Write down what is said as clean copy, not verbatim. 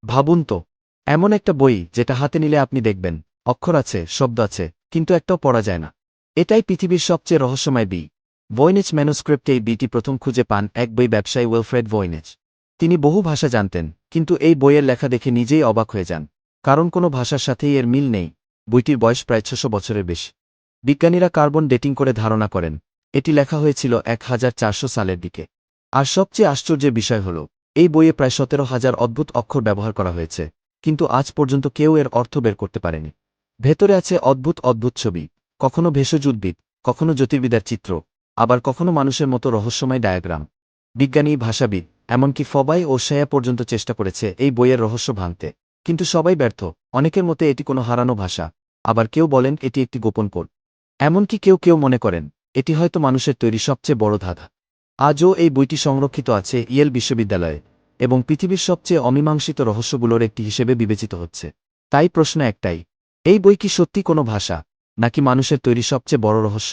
ভাবুন তো, এমন একটা বই যেটা হাতে নিলে আপনি দেখবেন অক্ষর আছে, শব্দ আছে, কিন্তু একটাও পড়া যায় না। এটাই পৃথিবীর সবচেয়ে রহস্যময় বই। ভয়েনিচ ম্যানুস্ক্রিপ্ট এই বইটি প্রথম খুঁজে পান এক বই ব্যবসায়ী উইলফ্রেড ভয়েনিচ। তিনি বহু ভাষা জানতেন, কিন্তু এই বইয়ের লেখা দেখে নিজেই অবাক হয়ে যান। কারণ কোনো ভাষার সাথেই এর মিল নেই। বইটির বয়স প্রায় ৬০০ বছরের বেশি। বিজ্ঞানীরা কার্বন ডেটিং করে ধারণা করেন এটি লেখা হয়েছিল ১৪০০ সালের দিকে। আর সবচেয়ে আশ্চর্যের বিষয় হল, এই বইয়ে প্রায় ১৭,০০০ অদ্ভুত অক্ষর ব্যবহার করা হয়েছে, কিন্তু আজ পর্যন্ত কেউ এর অর্থ বের করতে পারেনি। ভেতরে আছে অদ্ভুত অদ্ভুত ছবি, কখনো ভেষজ উদ্ভিদ, কখনো জ্যোতির্বিদ্যার চিত্র, আবার কখনো মানুষের মতো রহস্যময় ডায়াগ্রাম। বিজ্ঞানী, ভাষাবিদ, এমনকি ফবাই ও শেয়া পর্যন্ত চেষ্টা করেছে এই বইয়ের রহস্য ভাঙতে, কিন্তু সবাই ব্যর্থ। অনেকের মতে এটি কোনো হারানো ভাষা, আবার কেউ বলেন এটি একটি গোপন কোড। এমনকি কেউ কেউ মনে করেন এটি হয়তো মানুষের তৈরি সবচেয়ে বড় ধাঁধা। আজও এই বইটি সংরক্ষিত আছে ইয়েল বিশ্ববিদ্যালয়ে এবং পৃথিবীর সবচেয়ে অমীমাংসিত রহস্যগুলোর একটি হিসেবে বিবেচিত হচ্ছে। তাই প্রশ্ন একটাই, এই বই কি সত্যি কোনো ভাষা, নাকি মানুষের তৈরি সবচেয়ে বড় রহস্য?